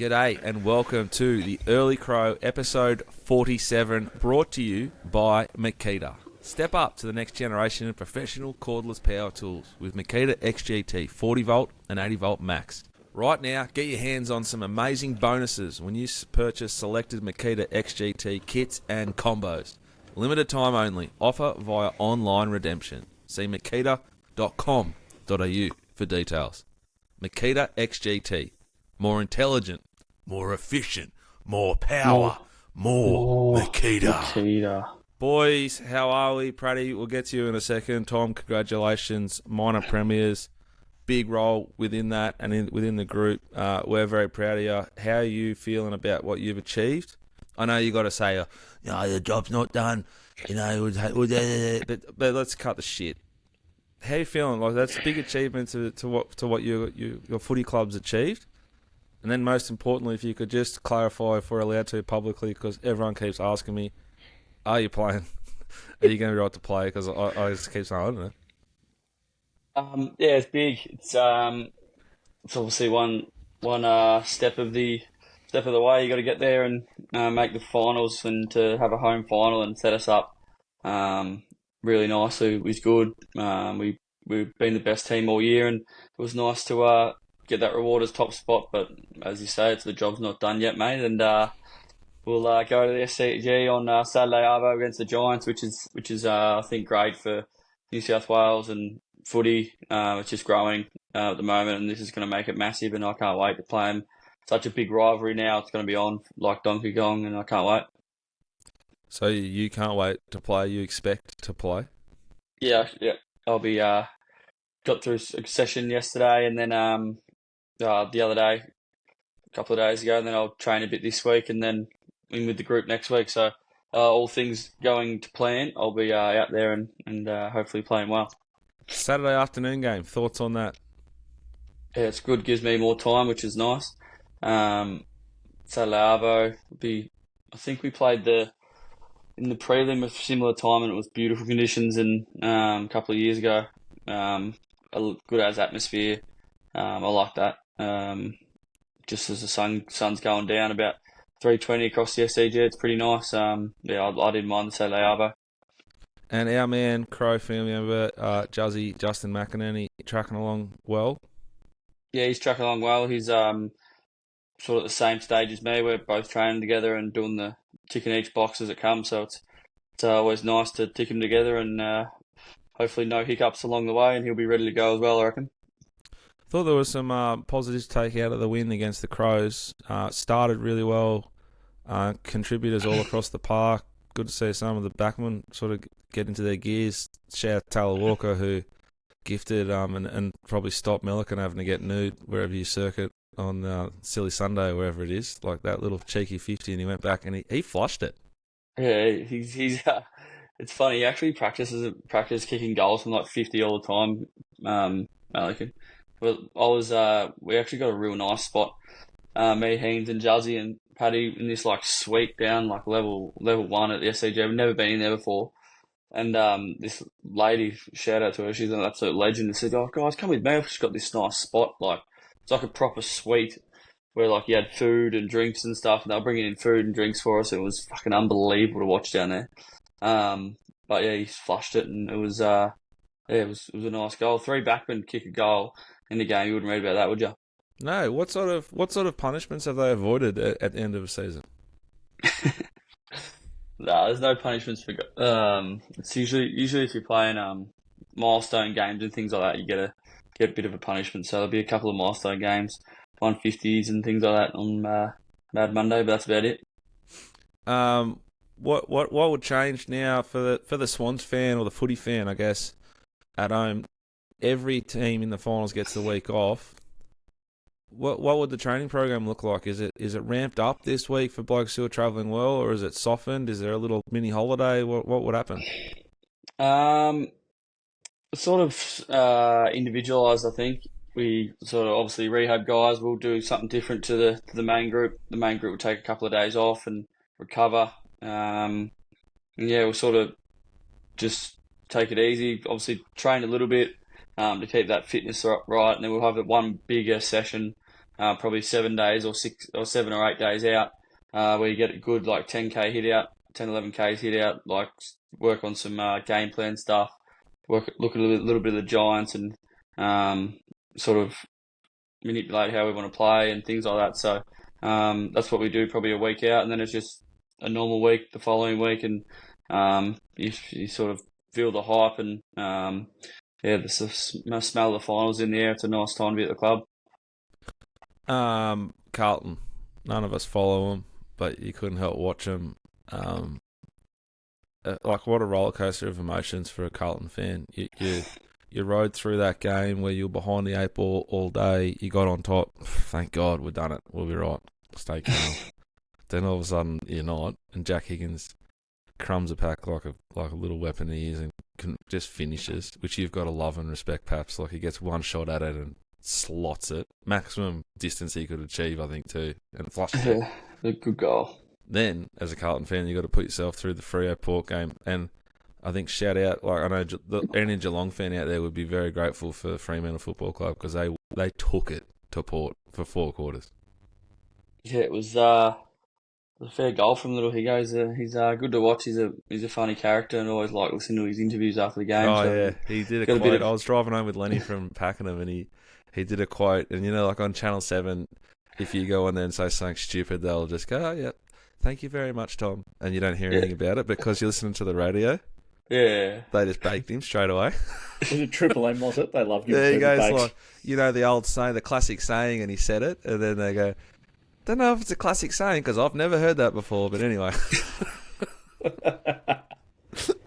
G'day and welcome to the Early Crow episode 47, brought to you by Makita. Step up to the next generation of professional cordless power tools with Makita XGT 40 volt and 80 volt max. Right now, get your hands on some amazing bonuses when you purchase selected Makita XGT kits and combos. Limited time only. Offer via online redemption. See makita.com.au for details. Makita XGT. More intelligent, more efficient, more power, more Makita. Boys, how are we? Praddy, we'll get to you in a second. Tom, congratulations. Minor Premiers, big role within that and within the group. We're very proud of you. How are you feeling about what you've achieved? I know you got to say, the job's not done. But let's cut the shit. How are you feeling? Like, that's a big achievement to what your footy club's achieved. And then most importantly, if you could just clarify if we're allowed to publicly, because everyone keeps asking me, are you playing? Are you going to be right to play? Because I just keep saying, I don't know. Yeah, it's big. It's obviously one step of the way. You got to get there and make the finals, and to have a home final and set us up really nicely was good. We've been the best team all year, and it was nice to get that reward as top spot. But as you say, the job's not done yet, mate. And we'll go to the SCG on Saturday arvo against the Giants, which is I think great for New South Wales and footy. It's just growing at the moment, and this is going to make it massive. And I can't wait to play them. Such a big rivalry now. It's going to be on like Donkey Kong, and I can't wait. So you can't wait to play? You expect to play? Yeah. I'll be got through a session yesterday, and then the other day, a couple of days ago, and then I'll train a bit this week, and then in with the group next week. So all things going to plan, I'll be out there and hopefully playing well. Saturday afternoon game. Thoughts on that? Yeah, it's good. Gives me more time, which is nice. Saturday arvo I think we played in the prelim a similar time, and it was beautiful conditions. And a couple of years ago, a good as atmosphere. I like that. Just as the sun's going down about 3:20 across the SCG, it's pretty nice. I didn't mind the Saturday arvo. And our man, Crow family member, Justin McInerney, tracking along well? Yeah, he's tracking along well. He's sort of at the same stage as me. We're both training together and doing the ticking each box as it comes. So it's always nice to tick them together, and hopefully no hiccups along the way, and he'll be ready to go as well, I reckon. Thought there was some positives to take out of the win against the Crows. Started really well. Contributors all across the park. Good to see some of the backmen sort of get into their gears. Shout out to Taylor Walker, who gifted and probably stopped Milliken having to get nude wherever you circuit on Silly Sunday or wherever it is. Like that little cheeky 50, and he went back and he flushed it. Yeah, he's it's funny. He actually practices kicking goals from like 50 all the time. Milliken. Well, we actually got a real nice spot. Me, Heens, and Juzzy and Paddy in this like suite down like level 1 at the SCG. We've never been in there before. And this lady, shout out to her, she's an absolute legend, and said, "Oh guys, come with me. I've just got this nice spot. Like it's like a proper suite where like you had food and drinks and stuff, and they were bringing in food and drinks for us. It was fucking unbelievable to watch down there. But yeah, he flushed it, and it was it was a nice goal. 3 backmen kick a goal in the game. You wouldn't read about that, would you? No. What sort of punishments have they avoided at the end of a season? No, there's no punishments for. It's usually if you're playing milestone games and things like that, you get a bit of a punishment. So there'll be a couple of milestone games, 150s and things like that on Mad Monday, but that's about it. What would change now for the Swans fan or the footy fan, I guess, at home? Every team in the finals gets the week off. What would the training program look like? Is it ramped up this week for blokes who are travelling well, or is it softened? Is there a little mini holiday? What would happen? Sort of individualised, I think. We sort of obviously rehab guys will do something different to the main group. The main group will take a couple of days off and recover. And yeah, we'll sort of just take it easy. Obviously, train a little bit to keep that fitness right, and then we'll have one bigger session probably 7 days or 7 or 8 days out, where you get a good like 10K hit out, 10, 11Ks hit out, like work on some game plan stuff, look at a little bit of the Giants and sort of manipulate how we want to play and things like that. So that's what we do probably a week out, and then it's just a normal week the following week, and you sort of feel the hype and the smell of the finals in the air. It's a nice time to be at the club. Carlton, none of us follow them, but you couldn't help watch them. Like what a roller coaster of emotions for a Carlton fan. You rode through that game where you were behind the 8 ball all day. You got on top. Thank God we've done it. We'll be right. Stay calm. Then all of a sudden you're not, and Jack Higgins crumbs a pack like a little weapon he is, and just finishes, which you've got to love and respect. Perhaps like he gets one shot at it and slots it, maximum distance he could achieve, I think, too, and flushes it. A good goal. Then, as a Carlton fan, you got to put yourself through the Freo Port game, and I think shout out, like I know any Geelong fan out there would be very grateful for Fremantle Football Club because they took it to Port for 4 quarters. Yeah, it was a fair goal from little Higo. He's good to watch. He's a funny character, and always like listening to his interviews after the game. Oh, so yeah, he did a quote. I was driving home with Lenny from Pakenham, and he did a quote, and like on Channel 7, if you go on there and say something stupid, they'll just go, "Oh yeah, thank you very much, Tom," and you don't hear anything about it because you're listening to the radio. Yeah. They just baked him straight away. Was it Triple M, was it? They loved him. There he goes, like, the old saying, the classic saying, and he said it, and then they go, don't know if it's a classic saying, because I've never heard that before, but anyway.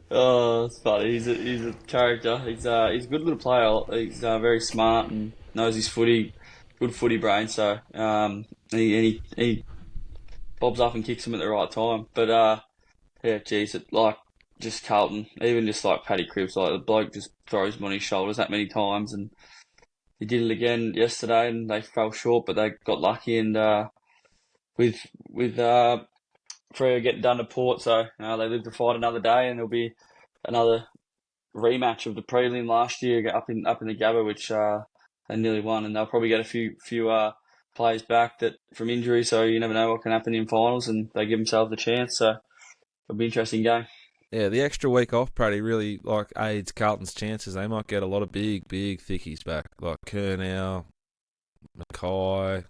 Oh, it's funny. He's a character. He's a good little player. He's very smart and knows his footy, good footy brain, so he bobs up and kicks him at the right time. But, just Carlton, even just like Paddy Cripps, like the bloke just throws him on his shoulders that many times, and he did it again yesterday, and they fell short, but they got lucky, and with Freo getting done to Port, so they live to fight another day, and there'll be another rematch of the prelim last year up in the Gabba, which they nearly won, and they'll probably get a few players back that from injury, so you never know what can happen in finals, and they give themselves a chance, so it'll be an interesting game. Yeah, the extra week off, Praddy, really aids Carlton's chances. They might get a lot of big thickies back, like Curnow, Mackay,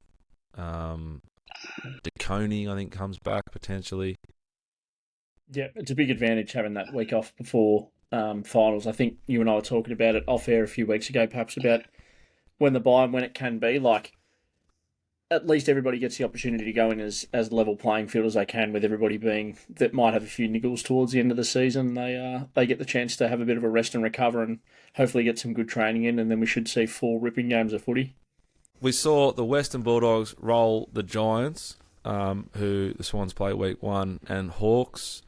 DeConey, I think, comes back potentially. Yeah, it's a big advantage having that week off before finals. I think you and I were talking about it off air a few weeks ago, perhaps, about when the bye and when it can be. Like, at least everybody gets the opportunity to go in as level playing field as they can, with everybody being that might have a few niggles towards the end of the season. They get the chance to have a bit of a rest and recover, and hopefully get some good training in, and then we should see 4 ripping games of footy. We saw the Western Bulldogs roll the Giants, who the Swans play week 1, and Hawks.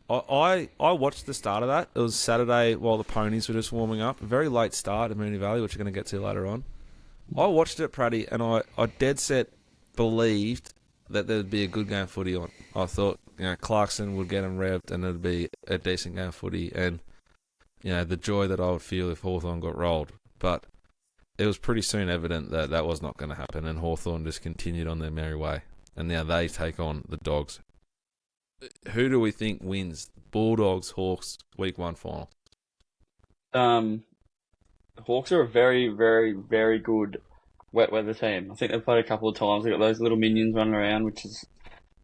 I watched the start of that. It was Saturday while the Ponies were just warming up. A very late start at Moonee Valley, which we're going to get to later on. I watched it, Praddy, and I dead set believed that there'd be a good game of footy on. I thought, Clarkson would get them revved and it'd be a decent game of footy, and, the joy that I would feel if Hawthorn got rolled. But it was pretty soon evident that that was not going to happen, and Hawthorn just continued on their merry way. And now they take on the Dogs. Who do we think wins? Bulldogs, Hawks, week 1 final? Hawks are a very, very, very good wet weather team. I think they've played a couple of times. They've got those little minions running around, which is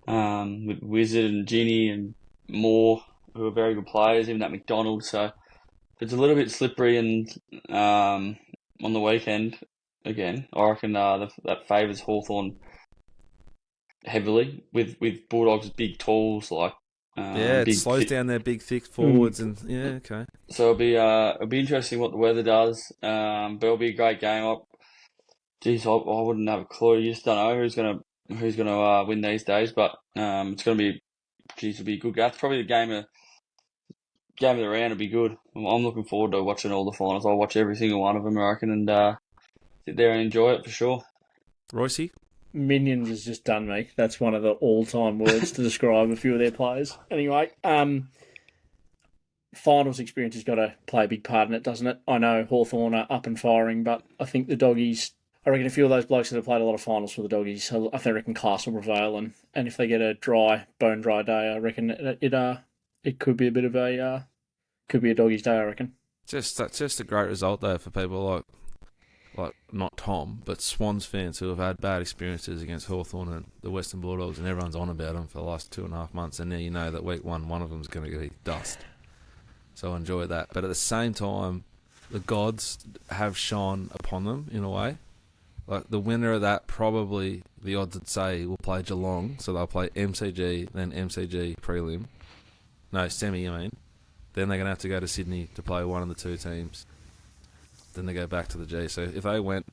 with Wizard and Ginny and Moore, who are very good players, even that McDonald. So it's a little bit slippery, and on the weekend, again, I reckon that favours Hawthorn heavily with Bulldogs' big tools like. It slows down their big, thick forwards, and okay. So it'll be interesting what the weather does. But it'll be a great game. I wouldn't have a clue. You just don't know who's gonna win these days. But it's gonna be, it'll be a good game. It's probably the game of the round. It'll be good. I'm looking forward to watching all the finals. I'll watch every single one of them, I reckon, and sit there and enjoy it for sure. Royce? Minions has just done me. That's one of the all-time words to describe a few of their players. Anyway, finals experience has got to play a big part in it, doesn't it? I know Hawthorn are up and firing, but I think the Doggies, I I reckon a few of those blokes that have played a lot of finals for the Doggies, so I reckon class will prevail, and if they get a bone dry day, I reckon it could be a bit of a could be a Doggies day, I reckon. Just a great result though for people like not Tom, but Swans fans who have had bad experiences against Hawthorn and the Western Bulldogs, and everyone's on about them for the last 2.5 months, and now you know that week one of them's going to get dust. So enjoy that. But at the same time, the gods have shone upon them in a way. Like the winner of that, probably the odds would say will play Geelong, so they'll play MCG, then MCG prelim. No, semi, I mean. Then they're going to have to go to Sydney to play one of the two teams. Then they go back to the G. So if they went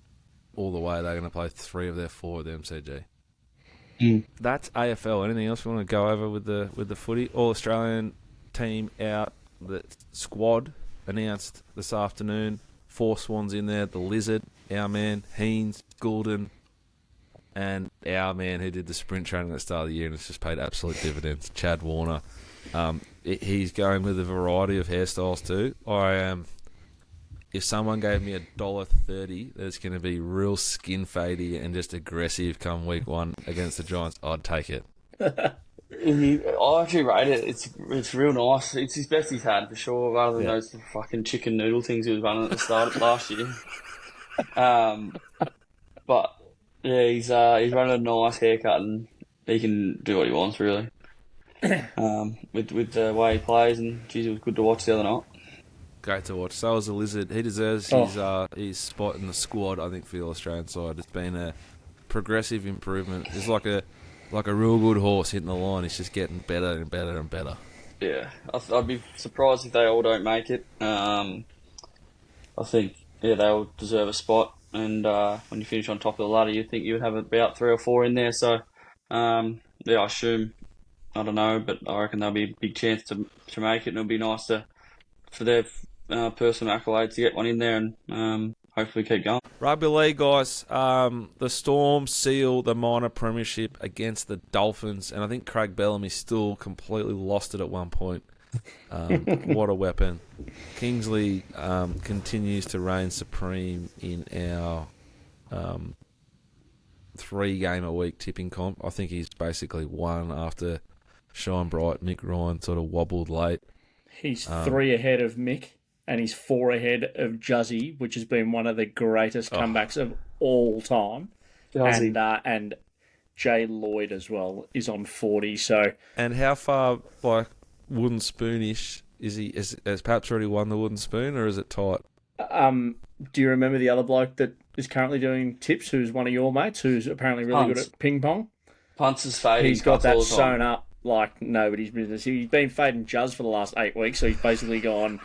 all the way, they're going to play 3 of their 4 at the MCG. That's AFL. Anything else we want to go over with the footy? All Australian team out. The squad announced this afternoon. 4 Swans in there. The Lizard, our man, Haynes, Goulden, and our man who did the sprint training at the start of the year and it's just paid absolute dividends, Chad Warner. He's going with a variety of hairstyles too. If someone gave me $1.30 that's going to be real skin fadey and just aggressive come week 1 against the Giants, I'd take it. I actually rate it. It's real nice. It's his best he's had for sure, rather than those fucking chicken noodle things he was running at the start of last year. But yeah, he's running a nice haircut and he can do what he wants really. With the way he plays, and geez, it was good to watch the other night. Great to watch. So was the Lizard. He deserves his spot in the squad, I think, for the Australian side. It's been a progressive improvement. It's like a real good horse hitting the line. It's just getting better and better and better. Yeah, I'd be surprised if they all don't make it. I think they all deserve a spot. And when you finish on top of the ladder, you think you would have about 3 or 4 in there. So I assume, I don't know, but I reckon there'll be a big chance to make it, and it'll be nice for their personal accolades to get one in there and hopefully keep going. Rugby league, guys. The Storm seal the minor premiership against the Dolphins, and I think Craig Bellamy still completely lost it at one point. What a weapon. Kingsley continues to reign supreme in our 3-game-a-week tipping comp. I think he's basically won after Shine Bright, Mick Ryan sort of wobbled late. He's 3 ahead of Mick, and he's 4 ahead of Juzzy, which has been one of the greatest comebacks of all time. And Jay Lloyd as well is on 40. So, and how far, like, wooden spoonish is he? Has perhaps already won the wooden spoon, or is it tight? Do you remember the other bloke that is currently doing tips, who's one of your mates, who's apparently really good at ping pong? Punts is fading. He's got that sewn up like nobody's business. He's been fading Juzz for the last 8 weeks, so he's basically gone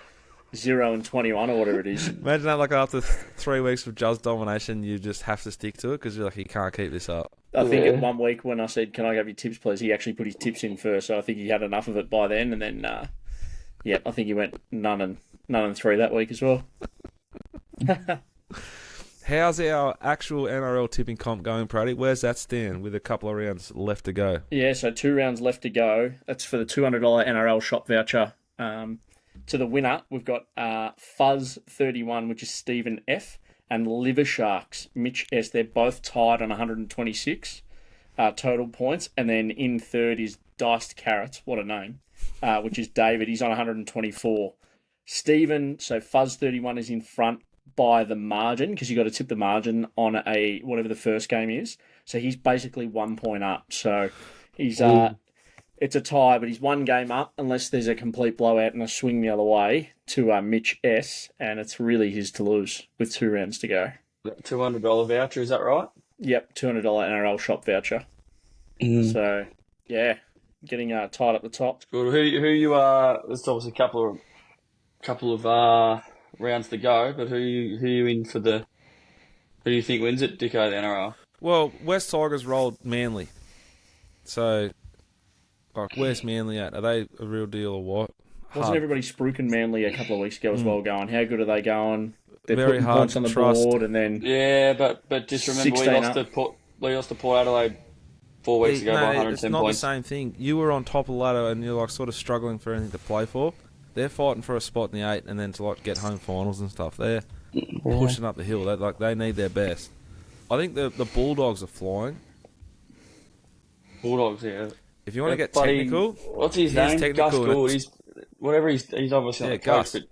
0-21 or whatever it is. Imagine that, like after 3 weeks of Juzz domination, you just have to stick to it because you're like, he can't keep this up. I think at 1 week when I said, "Can I have your tips, please?" he actually put his tips in first, so I think he had enough of it by then, and then I think he went none and 3 that week as well. How's our actual NRL tipping comp going, Praddy? Where's that stand with a couple of rounds left to go? Yeah, so 2 rounds left to go. That's for the $200 NRL shop voucher. To the winner, we've got Fuzz31, which is Stephen F, and Liver Sharks, Mitch S. They're both tied on 126 total points. And then in third is Diced Carrots, what a name, which is David. He's on 124. Stephen, so Fuzz31 is in front by the margin, because you got to tip the margin on whatever the first game is. So he's basically 1 point up. So he's it's a tie, but he's 1 game up unless there's a complete blowout and a swing the other way to Mitch S, and it's really his to lose with 2 rounds to go. $200 voucher, is that right? Yep, $200 NRL shop voucher. So yeah, getting tied up the top. Good. Who you are? There's obviously a couple of rounds to go, but who you in for the? Who do you think wins it, Dicko, the NRL? Well, West Tigers rolled Manly, so like, where's Manly at? Are they a real deal or what? Wasn't everybody spruiking Manly a couple of weeks ago as well? Going, how good are they going? They're very putting hard points on the board, and then but just remember we lost to Port Adelaide 4 weeks ago by 110 points. It's not the same thing. You were on top of the ladder and you're like sort of struggling for anything to play for. They're fighting for a spot in the 8 and then to like get home finals and stuff. They're pushing up the hill. They need their best. I think the Bulldogs are flying. Bulldogs, yeah. If you want to get technical, what's his name? Gus Gould. He's obviously not a coach, but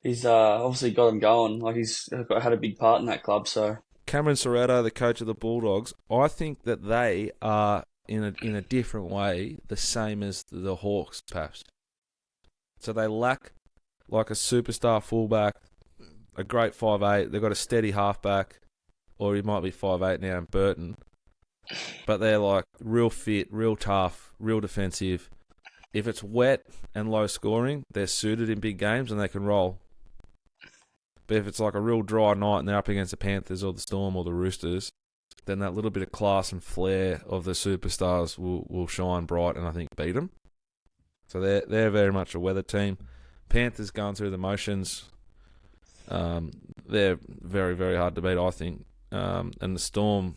he's obviously got him going. Like he's had a big part in that club. So Cameron Serrato, the coach of the Bulldogs, I think that they are in a different way the same as the Hawks, perhaps. So they lack like a superstar fullback, a great 5'8". They've got a steady halfback, or he might be 5'8" now in Burton. But they're like real fit, real tough, real defensive. If it's wet and low scoring, they're suited in big games and they can roll. But if it's like a real dry night and they're up against the Panthers or the Storm or the Roosters, then that little bit of class and flair of the superstars will shine bright and I think beat them. So they're very much a weather team. Panthers going through the motions. They're very, very hard to beat, I think. And the Storm,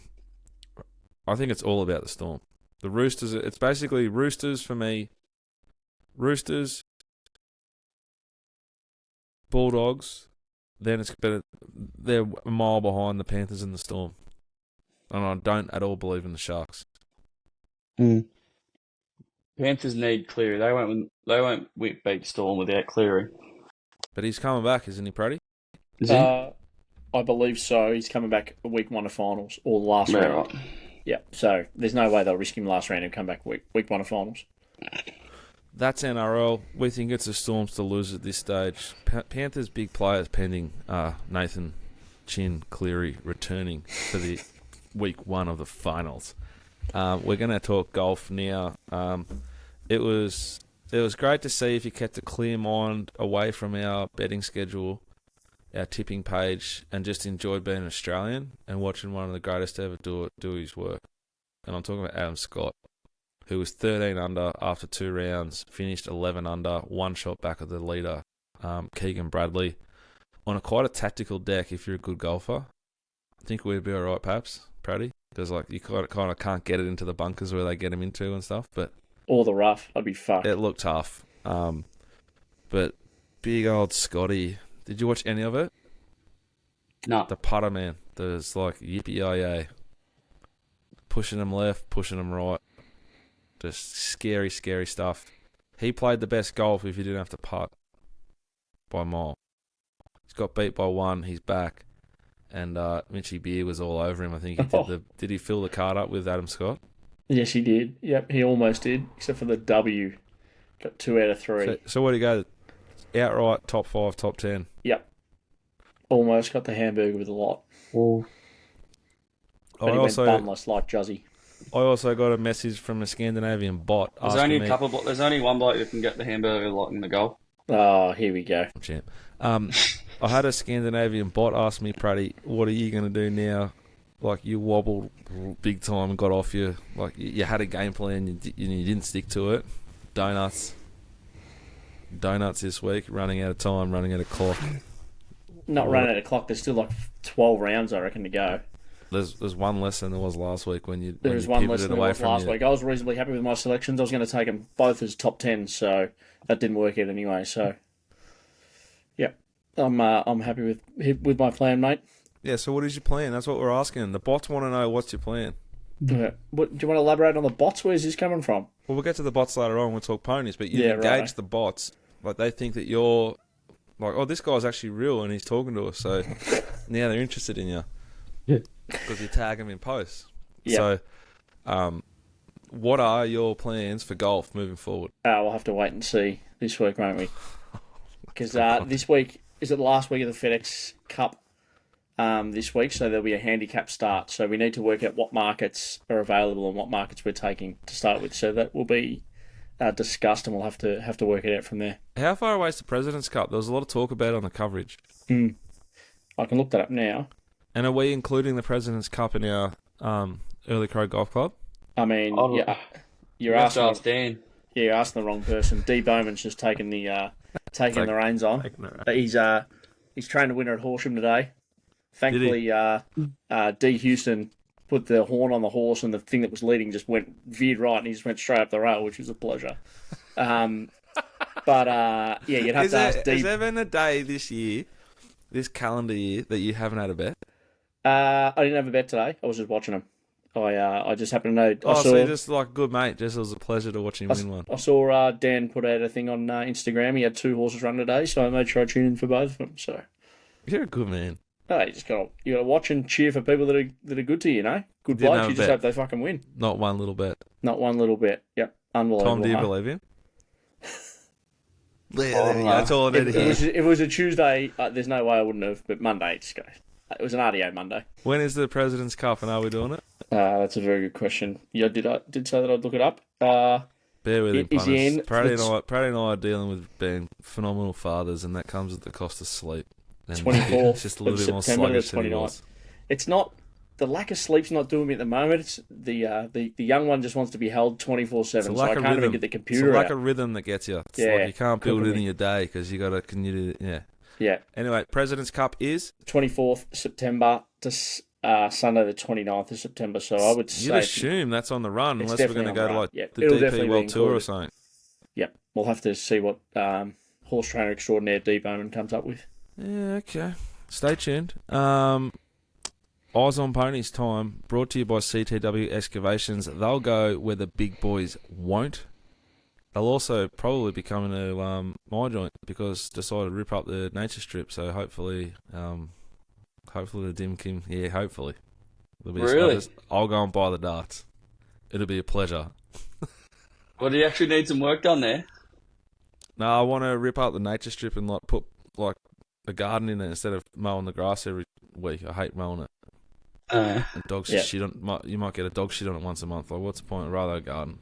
I think it's all about the Storm. The Roosters, it's basically Roosters for me. Roosters, Bulldogs, then it's better. They're a mile behind the Panthers and the Storm. And I don't at all believe in the Sharks. Panthers need Cleary. They won't beat Storm without Cleary. But he's coming back, isn't he, Praddy? Is he? I believe so. He's coming back week 1 of finals or last round. Right. Yeah, so there's no way they'll risk him last round and come back week 1 of finals. That's NRL. We think it's the Storms to lose at this stage. Panthers' big players pending Nathan Chin Cleary returning for the week 1 of the finals. We're going to talk golf now. It was great to see if you kept a clear mind away from our betting schedule, our tipping page, and just enjoyed being Australian and watching one of the greatest ever do his work. And I'm talking about Adam Scott, who was 13 under after 2 rounds, finished 11 under, 1 shot back of the leader, Keegan Bradley, on quite a tactical deck if you're a good golfer. I think we'd be all right, perhaps, Praddy, because like you kind of can't get it into the bunkers where they get him into and stuff. But or the rough, I'd be fucked. It looked tough. But big old Scotty, did you watch any of it? No. The putter, man. There's like yippee-yi-yay. Pushing him left, pushing him right. Just scary, scary stuff. He played the best golf if he didn't have to putt by a mile. He's got beat by 1. He's back. And Mitchy Beer was all over him. I think he did he fill the card up with Adam Scott? Yes, he did. Yep, he almost did, except for the W. Got 2 out of 3. So what do you go? Outright, top 5, top 10? Yep. Almost got the hamburger with a lot. Oh. But he went bunless like Juzzy. I also got a message from a Scandinavian bot. There's only one bloke who can get the hamburger lot in the goal. Oh, here we go. Champ. I had a Scandinavian bot ask me, Praddy, what are you going to do now? Like, you wobbled big time and got off you. Like, you had a game plan, you didn't stick to it. Donuts this week, running out of time, running out of clock. Not running out of clock, there's still like 12 rounds, I reckon, to go. There's one less than there was last week when you There's one less than there was last week. I was reasonably happy with my selections. I was going to take them both as top 10, so that didn't work out anyway. So, yeah, I'm happy with my plan, mate. Yeah. So what is your plan? That's what we're asking. The bots want to know what's your plan. Yeah. Do you want to elaborate on the bots? Where's this coming from? Well, we'll get to the bots later on. We'll talk ponies, but you engage the bots like they think that you're like, oh, this guy's actually real and he's talking to us. So now they're interested in you. Yeah. Because you tag them in posts. Yeah. So, what are your plans for golf moving forward? We'll have to wait and see this week, won't we? Because this week is it the last week of the FedEx Cup this week, so there'll be a handicap start. So we need to work out what markets are available and what markets we're taking to start with. So that will be discussed, and we'll have to work it out from there. How far away is the President's Cup? There was a lot of talk about it on the coverage. I can look that up now. And are we including the President's Cup in our Early Crow Golf Club? I mean, you're asking Dan. Yeah, you're asking the wrong person. D Bowman's just taking the reins on. He's trying to win at Horsham today. Thankfully, D Houston put the horn on the horse, and the thing that was leading just veered right, and he just went straight up the rail, which was a pleasure. You'd have to ask D. Has there been a day this calendar year, that you haven't had a bet? I didn't have a bet today. I was just watching them. I just happened to know. So just like a good mate. Just it was a pleasure to watch him win one. I saw Dan put out a thing on Instagram. He had 2 horses run today, so I made sure I tuned in for both of them. So you're a good man. No, you gotta watch and cheer for people that are good to you. Good blokes. You just hope they fucking win. Not one little bet. Not one little bit. Yep, unbelievable. Tom, do you believe him? That's all I need to hear. If it was a Tuesday, there's no way I wouldn't have. But Monday, just go. It was an RDO Monday. When is the President's Cup, and are we doing it? That's a very good question. Yeah, did say that I'd look it up. Bear with him, punters. Praddy and I are dealing with being phenomenal fathers, and that comes at the cost of sleep. 24th it's just a little bit more September sluggish to the 29th. It's not the lack of sleep's not doing me at the moment. It's the young one just wants to be held 24/7. So I can't even get the computer. It's a lack of rhythm that gets you. It's like you can't build it in your day because you got to continue to Yeah. Anyway, President's Cup is 24th September to Sunday the 29th of September. So I would say you'd assume that's on the run unless we're going to go to like the It'll DP World Tour or something. Yep, we'll have to see what horse trainer extraordinaire D Bowman comes up with. Yeah, okay. Stay tuned. Eyes on Ponies time, brought to you by CTW Excavations. They'll go where the big boys won't. They'll also probably be coming to my joint because decided to rip up the nature strip. So hopefully the Dim Kim, hopefully. Really? I'll go and buy the darts. It'll be a pleasure. Well, do you actually need some work done there? No, I want to rip up the nature strip and put a garden in it instead of mowing the grass every week. I hate mowing it. And dogs shit on. You might get a dog shit on it once a month. Like, what's the point? I'd rather a garden.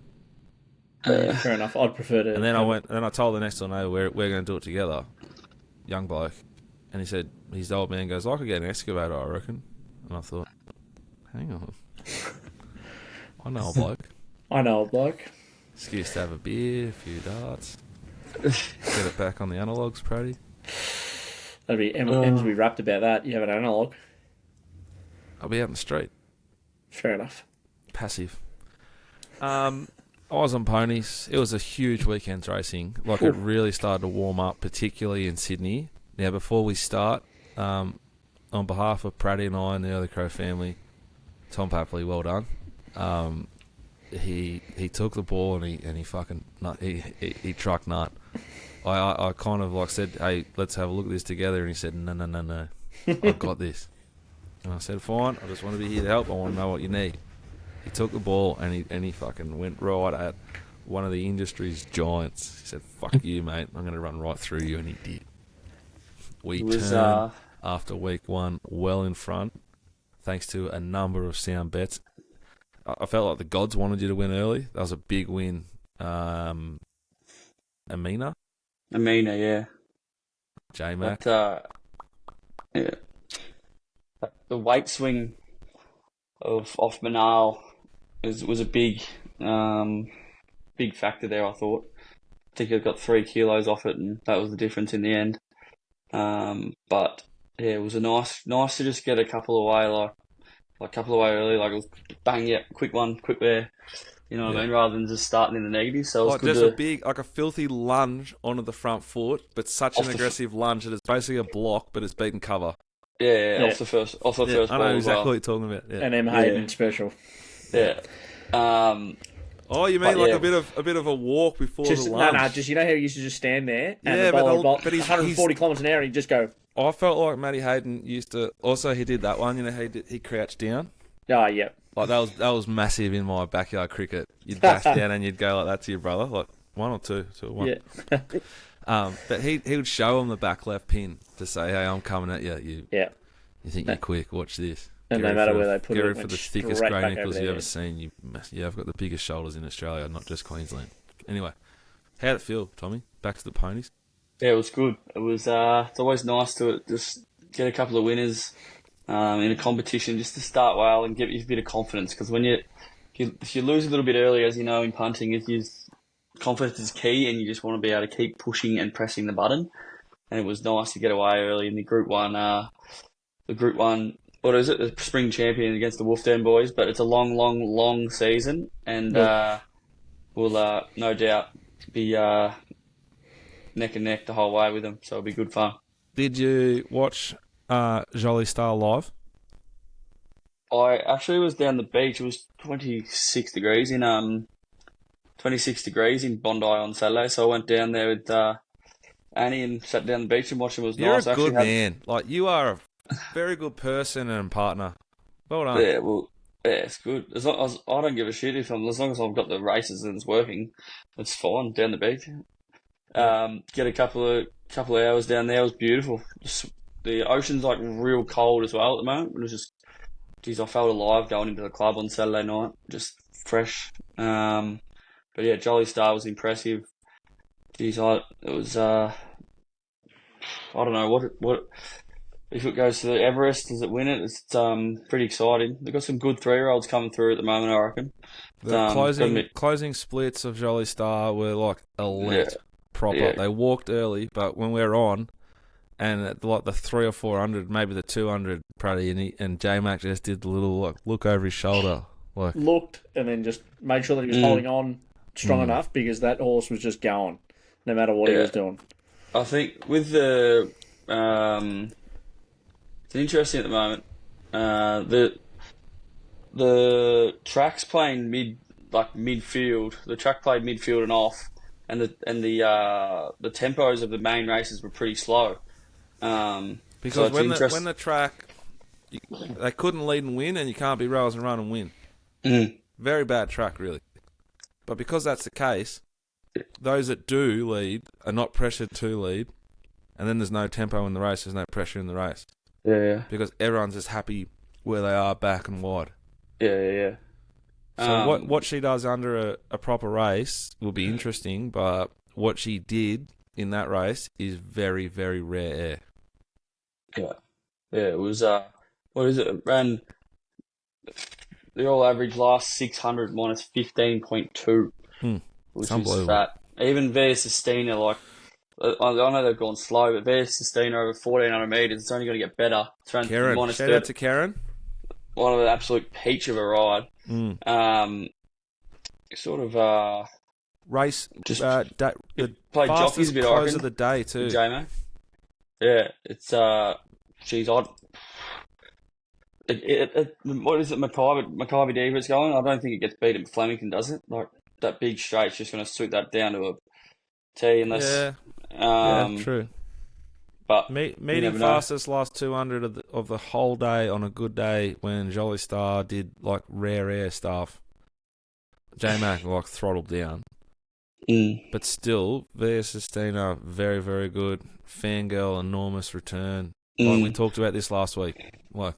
Fair enough. I'd prefer to. And then I told the next door neighbour we're going to do it together. Young bloke, and he said his old man goes, I could get an excavator, I reckon. And I thought, hang on, I know a bloke. Excuse to have a beer, a few darts, get it back on the analogues, Praddy. That'd be Em's will be wrapped about that. You have an analogue. I'll be out in the street. Fair enough. Passive. Eyes on Ponies. It was a huge weekend's racing. It really started to warm up, particularly in Sydney. Now, before we start, on behalf of Praddy and I and the Early Crow family, Tom Papley, well done. He took the ball and he fucking nut. He trucked nut. I kind of said, hey, let's have a look at this together, and he said, no, I've got this. And I said, fine, I just want to be here to help. I want to know what you need. He took the ball and he fucking went right at one of the industry's giants. He said, fuck you, mate. I'm going to run right through you. And he did. We turned after week one well in front, thanks to a number of sound bets. I felt like the gods wanted you to win early. That was a big win. Amina, yeah. J-Mac. Yeah. The weight swing off Manal was a big factor there, I thought. I think I got 3 kilos off it, and that was the difference in the end. But yeah, it was nice to just get a couple away, a couple away early. It was bang, quick one, quick there. You know what I mean? Rather than just starting in the negative. So it was good just a big, a filthy lunge onto the front foot, but such an aggressive lunge that it's basically a block, but it's beaten cover. Yeah, off the first ball. I know exactly what you're talking about. Yeah. And M. Hayden special. Yeah. You mean a bit of a walk before the lunge? No, just you know how he used to just stand there and the ball but he's 140 kilometres an hour and he'd just go. I felt like Matty Hayden used to. Also, he did that one. You know, he crouched down. Oh, yeah. That was massive in my backyard cricket. You'd dash down and you'd go like that to your brother, like 1 or 2, 2 or 1. Yeah. But he would show him the back left pin to say, "Hey, I'm coming at you. You think you're quick? Watch this." And no matter where they put it, for the thickest grey nickels you've ever seen. I've got the biggest shoulders in Australia, not just Queensland. Anyway, how'd it feel, Tommy? Back to the ponies. Yeah, it was good. It was. It's always nice to just get a couple of winners in a competition, just to start well and give you a bit of confidence. Because if you lose a little bit early, as you know in punting, confidence is key, and you just want to be able to keep pushing and pressing the button. And it was nice to get away early in the Group 1. What is it? The spring champion against the Wolf Den boys. But it's a long season, and we'll no doubt be neck and neck the whole way with them. So it'll be good fun. Did you watch Joliestar live? I actually was down the beach. It was 26 degrees in 26 degrees in Bondi on Saturday, so I went down there with Annie and sat down the beach and watched it. It was You're nice. a good man. Like, you are a very good person and partner. Well done. Yeah, well, yeah, it's good. As long as I don't give a shit as long as I've got the races and it's working, it's fine down the beach. Get a couple of hours down there. It was beautiful. The ocean's like real cold as well at the moment. It was just, geez, I felt alive going into the club on Saturday night, just fresh. But yeah, Joliestar was impressive. Geez, it was I don't know what if it goes to the Everest, does it win it? It's pretty exciting. They've got some good 3-year-olds coming through at the moment, I reckon. The closing splits of Joliestar were like elite, proper. Yeah. They walked early, but when we're on, and at like the 300 or 400, maybe the 200, Praddy and J-Mac just did the little look over his shoulder. Looked, and then just made sure that he was holding on strong enough, because that horse was just going, no matter what he was doing. I think with the... it's interesting at the moment. The track's playing midfield. The track played midfield and off, and the tempos of the main races were pretty slow. Because when the track, they couldn't lead and win, and you can't be rails and run and win. Very bad track, really. But because that's the case, those that do lead are not pressured to lead, and then there's no tempo in the race. There's no pressure in the race. Yeah. Because everyone's just happy where they are, back and wide. Yeah. So what she does under a proper race will be interesting, but what she did in that race is very, very rare air. Yeah, it was, what is it? It ran the all average last 600 minus 15.2, which is fat. Even Via Sistina, like, I know they've gone slow, but Via Sistina over 1,400 metres, it's only going to get better. Karen, shout out to Karen. One of the absolute peach of a ride. Sort of race just the played jockeys a bit, close of the day too. J-Mac. Yeah, it's geez, what is it? Maccabi Diva it's going. I don't think it gets beat at Flemington, does it? Like that big straight's just going to suit that down to a T, unless true. But meeting fastest last 200 of the whole day on a good day when Joliestar did like rare air stuff. J-Mac like throttled down. But still, Via Sistina, very, very good. Fangirl, enormous return. Like we talked about this last week. Like,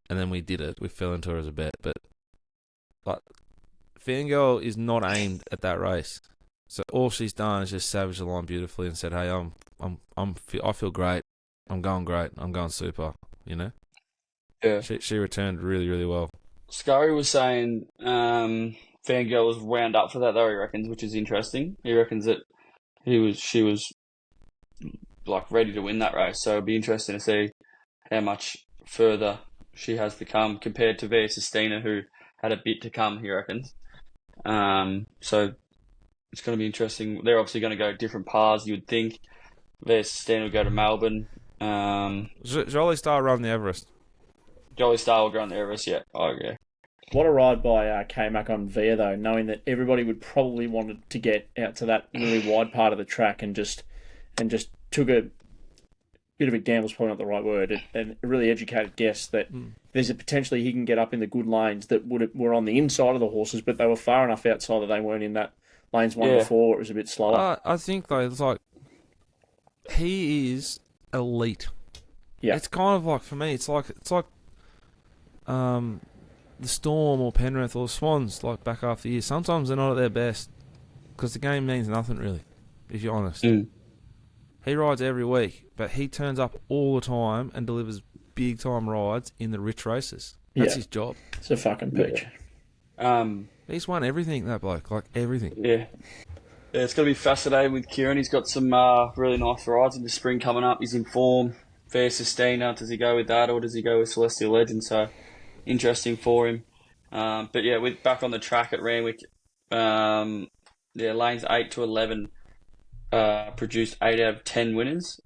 and then we did it. We fell into her as a bet. But like, Fangirl is not aimed at that race. So all she's done is just savage the line beautifully and said, "Hey, I feel great. I'm going great. I'm going super." You know. Yeah. She returned really, really well. Scurry was saying Fangirl was wound up for that though, he reckons, which is interesting. He reckons that she was like ready to win that race, so it'll be interesting to see how much further she has to come compared to Via Sistina, who had a bit to come, he reckons. So it's going to be interesting. They're obviously going to go different paths, you would think. Via Sistina will go to Melbourne. Joliestar run the Everest. Joliestar will go on the Everest, yeah. Oh, yeah. What a ride by K-Mac on Via, though, knowing that everybody would probably want to get out to that really wide part of the track and just took a bit of a gamble, is probably not the right word, and a really educated guess that there's a potentially he can get up in the good lanes that were on the inside of the horses, but they were far enough outside that they weren't in that lanes one before. It was a bit slower. I think, though, it's like he is elite. Yeah. It's kind of like, for me, it's like the Storm or Penrith or Swans, like back after the year. Sometimes they're not at their best because the game means nothing really, if you're honest. He rides every week, but he turns up all the time and delivers big time rides in the rich races. That's his job. It's a fucking peach. He's won everything, that bloke, like everything. Yeah, it's going to be fascinating with Kieran. He's got some really nice rides in the spring coming up. He's in form. Via Sistina, does he go with that or does he go with Celestial Legend? So interesting for him. But yeah, with back on the track at Randwick, lanes 8 to 11 produced 8 out of 10 winners.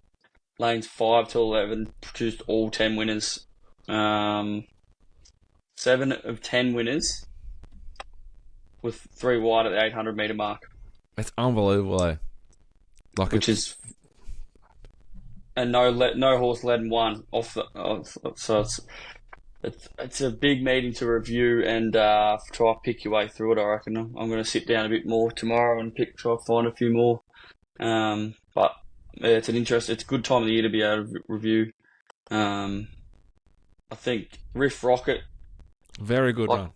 Lanes 5 to 11 produced all 10 winners. 7 of 10 winners with 3 wide at the 800 metre mark. It's unbelievable, eh? And no horse led and won so it's a big meeting to review and try to pick your way through it. I reckon I'm going to sit down a bit more tomorrow and try to find a few more. But yeah, it's a good time of the year to be able to review. I think Riff Rocket, very good run.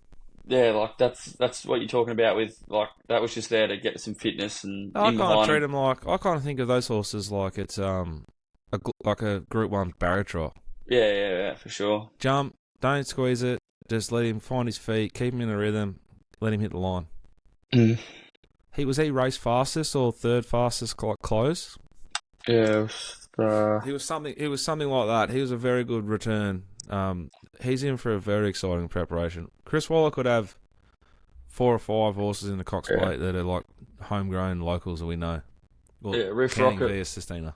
Yeah, that's what you're talking about with that was just there to get some fitness and. I kind of treat them I kind of think of those horses like it's like a Group 1 barrier trial. Yeah, for sure. Jump, don't squeeze it. Just let him find his feet, keep him in the rhythm, let him hit the line. Mm. Was he race fastest or third fastest close? Yeah, he was something like that. He was a very good return. He's in for a very exciting preparation. Chris Waller could have 4 or 5 horses in the Cox Plate that are like homegrown locals that we know. Well, Riff Rocket, Via Sistina.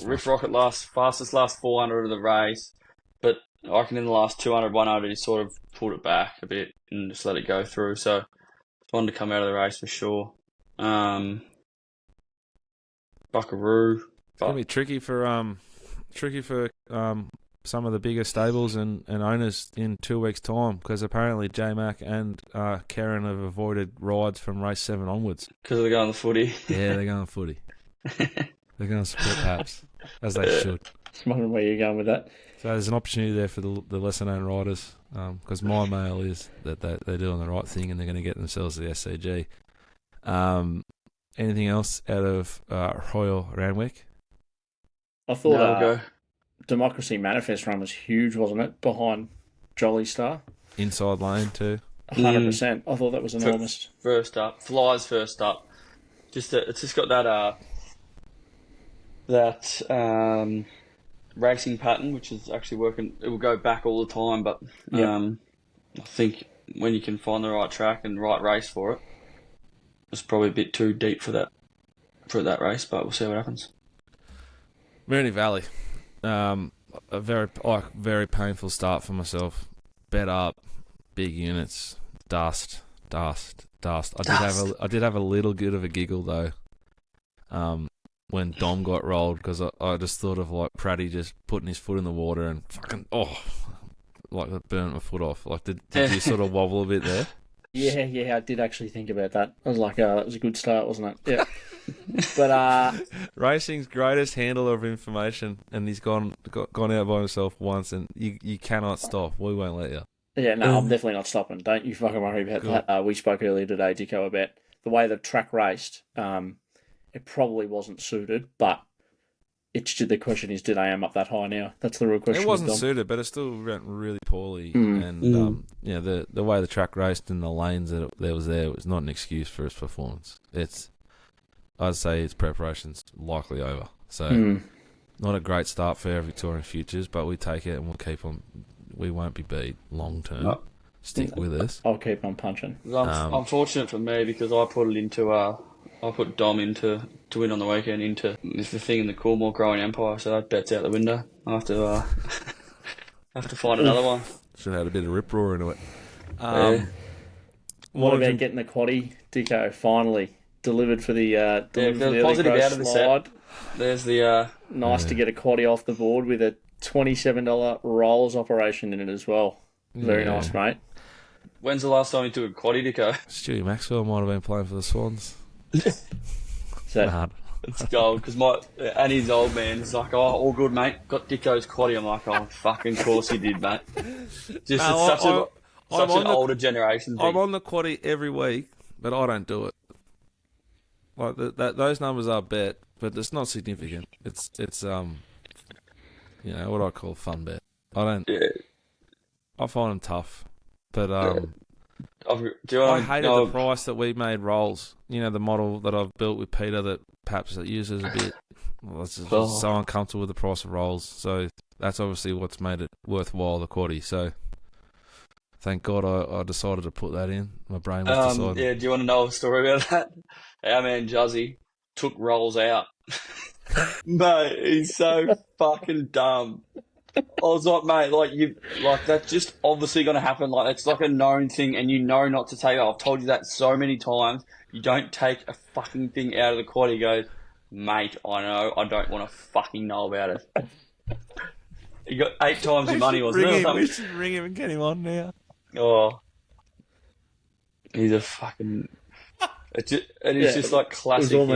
Riff Rocket fastest last 400 of the race, but I reckon in the last 200, 100 he sort of pulled it back a bit and just let it go through. So it's one to come out of the race for sure. Buckaroo. It's gonna be tricky for some of the bigger stables and owners in 2 weeks' time because apparently J-Mac and Karen have avoided rides from race 7 onwards. Because they're going to the footy. Yeah, they're going to footy. They're going to split paps, as they should. Just wondering where you're going with that. So there's an opportunity there for the lesser-known riders because my mail is that they're doing the right thing and they're going to get themselves the SCG. Anything else out of Royal Randwick? I thought Democracy Manifest run was huge, wasn't it? Behind Joliestar. Inside lane too. 100%. I thought that was enormous. First up. Flies first up. It's just got that racing pattern, which is actually working. It will go back all the time, but I think when you can find the right track and right race for it, it's probably a bit too deep for that race, but we'll see what happens. Moonee Valley. A very painful start for myself. Bet up, big units, dust. I did have a little bit of a giggle though, when Dom got rolled because I just thought of like Praddy just putting his foot in the water and fucking like it burnt my foot off. Like did you sort of wobble a bit there? Yeah, I did actually think about that. I was like, that was a good start, wasn't it? Yeah. But racing's greatest handler of information, and he's gone out by himself once, and you cannot stop. We won't let you. Yeah, no, I'm definitely not stopping. Don't you fucking worry about that. We spoke earlier today, Dicko, about the way the track raced. It probably wasn't suited, but the question is, did I am up that high now? That's the real question. It wasn't suited, but it still went really poorly. And the way the track raced in the lanes that was not an excuse for his performance. I'd say his preparation's likely over. So not a great start for our Victorian futures, but we take it and we'll keep on. We won't be beat long term. No. Stick with us. I'll keep on punching. Unfortunate for me because I put Dom into to win on the weekend into the thing in the Coolmore Growing Empire, so that bet's out the window. I have to find another one. Should have had a bit of rip roar into it. What about getting the quaddie, Dicko? Finally delivered for the positive out of the set. There's the nice to get a quaddie off the board with a $27 rolls operation in it as well. Very nice, mate. When's the last time you took a quaddie, Dicko? Stewie Maxwell might have been playing for the Swans. It's gold because and his old man is like, all good, mate. Got Dicko's quaddie. I'm like, fucking course he did, mate. It's such an older generation thing. I'm on the quaddie every week, but I don't do it. Like those numbers are bet, but it's not significant. It's what I call a fun bet. I don't. Yeah. I find them tough, but I hated the price that we made rolls. The model that I've built with Peter that perhaps it uses a bit. It's just so uncomfortable with the price of rolls. So that's obviously what's made it worthwhile, the quaddie. So thank God I decided to put that in. My brain was deciding. Yeah, do you want to know a story about that? Our man Juzzy took rolls out. Mate, he's so fucking dumb. I was like, mate, that's just obviously going to happen. Like, it's like a known thing, and you know not to take it. I've told you that so many times. You don't take a fucking thing out of the quad. He goes, mate, I know. I don't want to fucking know about it. You got 8 times your money, wasn't it? Or something? We should ring him and get him on now. Oh, he's a fucking. It's just like classic him.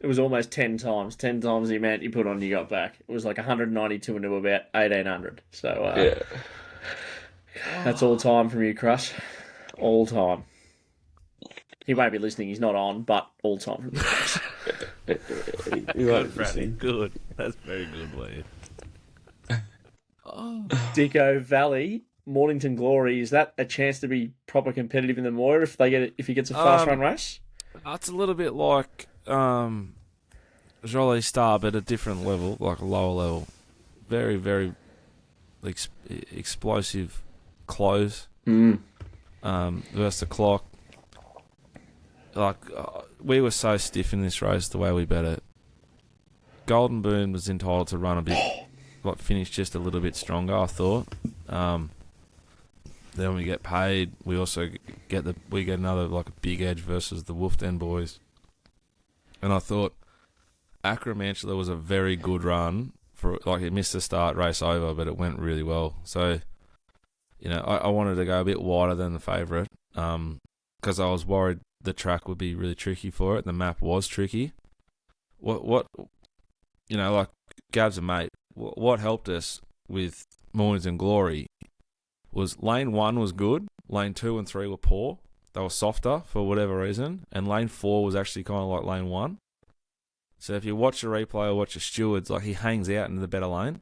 It was almost 10 times. 10 times the amount you put on, you got back. It was like 192 into about 1,800. So Yeah. That's all time from you, Crush. All time. He won't be listening. He's not on, but all time from you, Crush. Good, Bradley. Good. That's very good, Lee. Dicko Valley, Mornington Glory. Is that a chance to be proper competitive in the Moir if he gets a fast run race? It's a little bit like Joliestar, but a different level, like a lower level. Very, very explosive close. Versus the clock. We were so stiff in this race the way we bet it. Golden Boom was entitled to run a bit, finish just a little bit stronger, I thought. Then we get paid. We also get another a big edge versus the Wolf Den boys. And I thought Acromantula was a very good run for it missed the start, race over, but it went really well. So, I wanted to go a bit wider than the favourite because I was worried the track would be really tricky for it. The map was tricky. Gav's a mate. What helped us with Mornings and Glory was lane 1 was good, lane 2 and 3 were poor. They were softer for whatever reason, and lane 4 was actually kind of like lane 1. So if you watch a replay or watch a stewards, he hangs out in the better lane.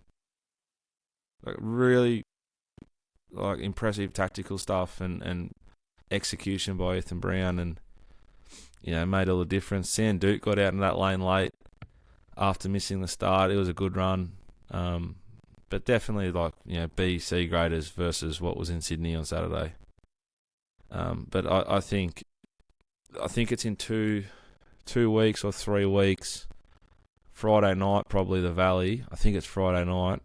Really impressive tactical stuff and execution by Ethan Brown, and made all the difference. Sam Duke got out in that lane late after missing the start. It was a good run. But definitely B, C graders versus what was in Sydney on Saturday. But I think it's in two weeks or 3 weeks. Friday night, probably the Valley. I think it's Friday night.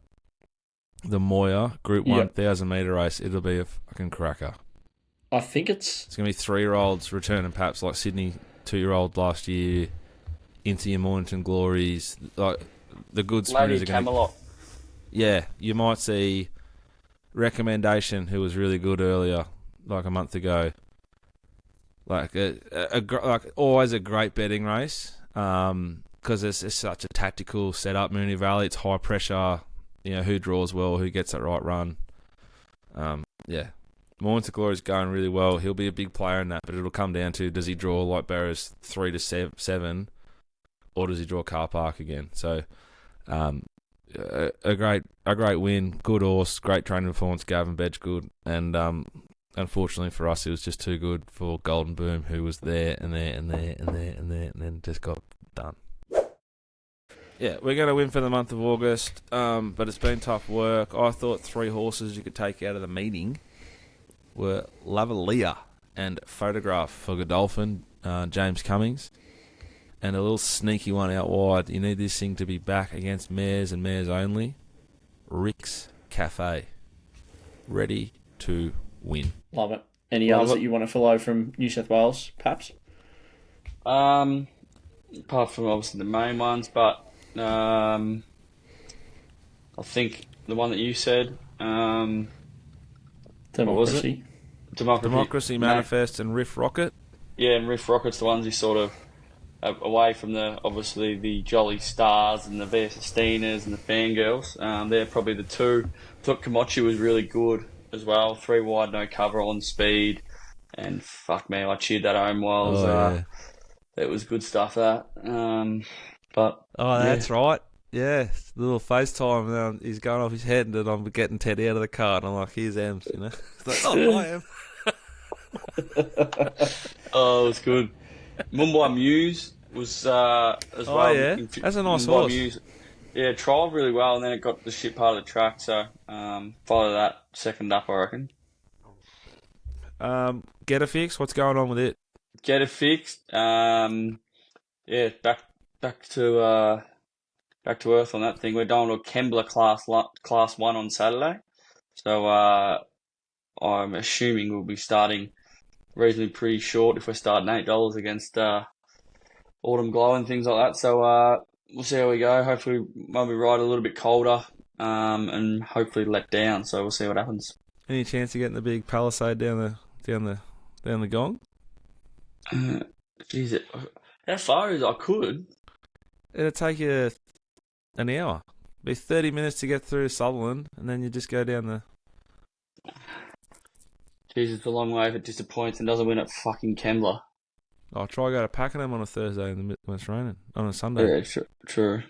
The Moya Group 1 1,000 metre race. It'll be a fucking cracker. I think it's going to be 3-year-olds returning perhaps like Sydney 2-year-old last year into your Mornington Glories. The good sprinters are going to... Yeah, you might see Recommendation, who was really good earlier, a month ago. Always a great betting race, because it's such a tactical setup. Moonee Valley, it's high pressure. Who draws well, who gets that right run. Mornington Glory's going really well. He'll be a big player in that, but it'll come down to, does he draw like Barrows 3 to 7, or does he draw Car Park again? So. A great win, good horse, great training performance. Gavin Bedgegood, and unfortunately for us, it was just too good for Golden Boom, who was there and then just got done. Yeah, we're going to win for the month of August, but it's been tough work. I thought 3 horses you could take out of the meeting were Lavalier and Photograph for Godolphin, James Cummings. And a little sneaky one out wide. You need this thing to be back against mares and mares only. Rick's Cafe. Ready to win. Love it. Any others that you want to follow from New South Wales, perhaps? Apart from obviously the main ones, but I think the one that you said. Democracy. What was it? Democracy Manifest and Riff Rocket. Yeah, and Riff Rocket's the ones you sort of... away from the Joliestars and the Via Sistinas and the Fangirls. They're probably the 2. I thought Komochi was really good as well. 3 wide, no cover on speed. And fuck me, I cheered that home while it was good stuff, that. That's right. Yeah, little FaceTime. He's going off his head, and I'm getting Ted out of the car, and I'm like, here's Ems, It's like, I am. Oh, it was good. Mumbai Muse was as well. Oh, yeah. That's a nice horse. Muse, trialled really well, and then it got the shit part of the track, so follow that second up, I reckon. Get a fix? What's going on with it? Get it fixed. Back to back to earth on that thing. We're going to a Kembla Class 1 on Saturday. So I'm assuming we'll be starting reasonably pretty short if we're starting $8 against Autumn Glow and things like that. So we'll see how we go. Hopefully, maybe ride a little bit colder and hopefully let down. So we'll see what happens. Any chance of getting the big Palisade down the gong? Jeez, how far is it? I could. It'll take you an hour. Be 30 minutes to get through Sutherland, and then you just go down the... Jeez, it's a long way if it disappoints and doesn't win at fucking Kembla. I'll try to go to Pakenham on a Thursday when it's raining. On a Sunday. Yeah, true.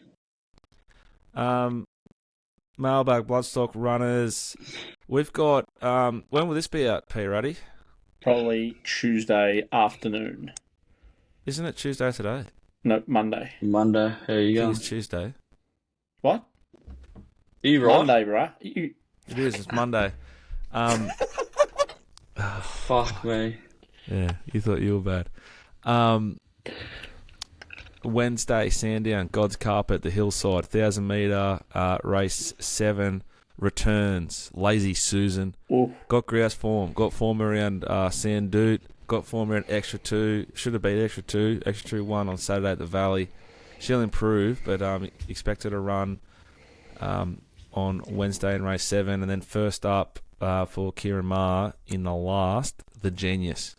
Mailbag Bloodstock runners. We've got... when will this be out, P. Ruddy? Probably Tuesday afternoon. Isn't it Tuesday today? No, Monday. Monday. There you go. It's Tuesday. What? Are you right? Monday, bruh. It is. It's Monday. Fuck me. Yeah, you thought you were bad. Wednesday, Sandown, God's Carpet, the Hillside, 1,000 metre, race 7, returns, Lazy Susan. Ooh. Got grouse form, got form around Sandoot, got form around Extra 2, should have beat Extra 2 won on Saturday at the Valley. She'll improve, but expected to run on Wednesday in race 7, and then first up for Kieran Maher in the last, the Genius.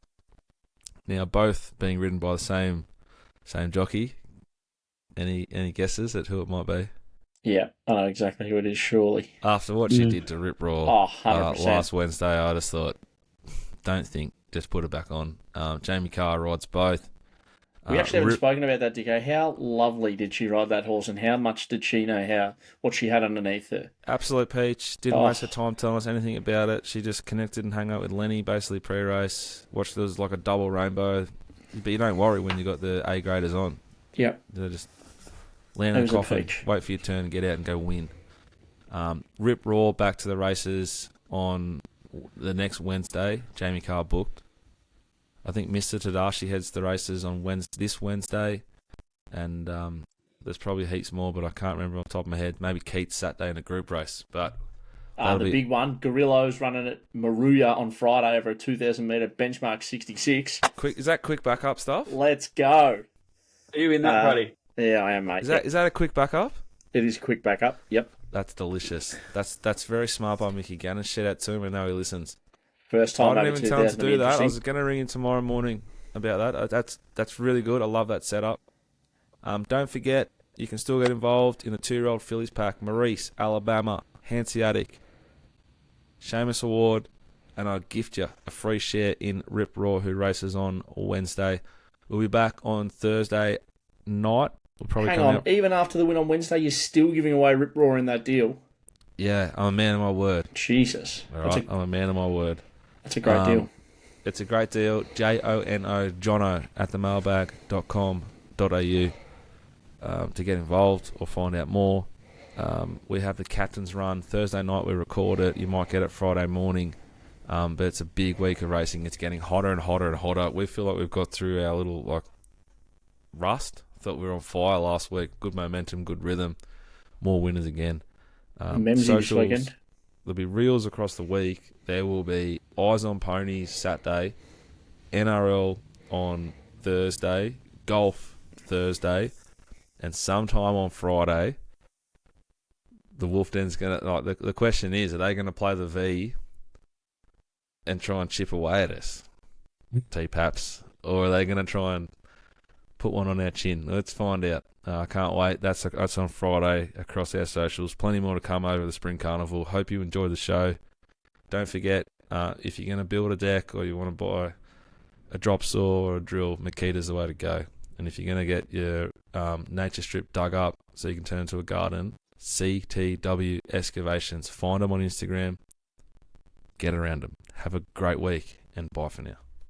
Now, both being ridden by the same jockey. Any guesses at who it might be? Yeah, I know exactly who it is, surely. After what she did to Rip Raw 100%. last Wednesday, I just thought, just put it back on. Jamie Carr rides both. We actually haven't spoken about that, DK. How lovely did she ride that horse, and how much did she know what she had underneath her? Absolute peach. Didn't waste her time telling us anything about it. She just connected and hung out with Lenny, basically pre-race. Watched there was like a double rainbow. But you don't worry when you got the A graders on. Yep. They just land in the coffin, wait for your turn, get out and go win. Rip Raw back to the races on the next Wednesday. Jamie Carr booked. I think Mr. Tadashi heads the races on this Wednesday, and there's probably heaps more, but I can't remember off the top of my head. Maybe Keats Saturday in a group race, but big one, Gorillos running at Maruya on Friday over a 2,000 metre benchmark 66. Is that quick backup stuff? Let's go. Are you in that, buddy? Yeah, I am, mate. Is that a quick backup? It is a quick backup. Yep. That's delicious. That's very smart by Mickey Gannon. Shout out to him. I know he listens. First time I didn't even tell him to do that. I was going to ring him tomorrow morning about that. That's really good. I love that setup. Don't forget, you can still get involved in the 2-year-old fillies pack. Maurice, Alabama, Hanseatic, Seamus Award, and I'll gift you a free share in Rip Raw, who races on Wednesday. We'll be back on Thursday night. We'll probably hang on, even after the win on Wednesday, you're still giving away Rip Raw in that deal. Yeah, I'm a man of my word. Jesus. All right, I'm a man of my word. That's a great deal. It's a great deal. JONO, Jono at themailbag.com.au to get involved or find out more. We have the Captain's Run. Thursday night we record it. You might get it Friday morning. But it's a big week of racing. It's getting hotter and hotter and hotter. We feel like we've got through our little rust. Thought we were on fire last week. Good momentum, good rhythm. More winners again. Memsy this weekend. There'll be reels across the week. There will be Eyes on Ponies Saturday, NRL on Thursday, golf Thursday, and sometime on Friday, the Wolf Den's going to... the question is, are they going to play the V and try and chip away at us, T-Paps, or are they going to try and put one on our chin? Let's find out. I can't wait. That's on Friday across our socials. Plenty more to come over the Spring Carnival. Hope you enjoy the show. Don't forget, if you're going to build a deck or you want to buy a drop saw or a drill, Makita's the way to go. And if you're going to get your nature strip dug up so you can turn it into a garden, CTW Excavations. Find them on Instagram. Get around them. Have a great week and bye for now.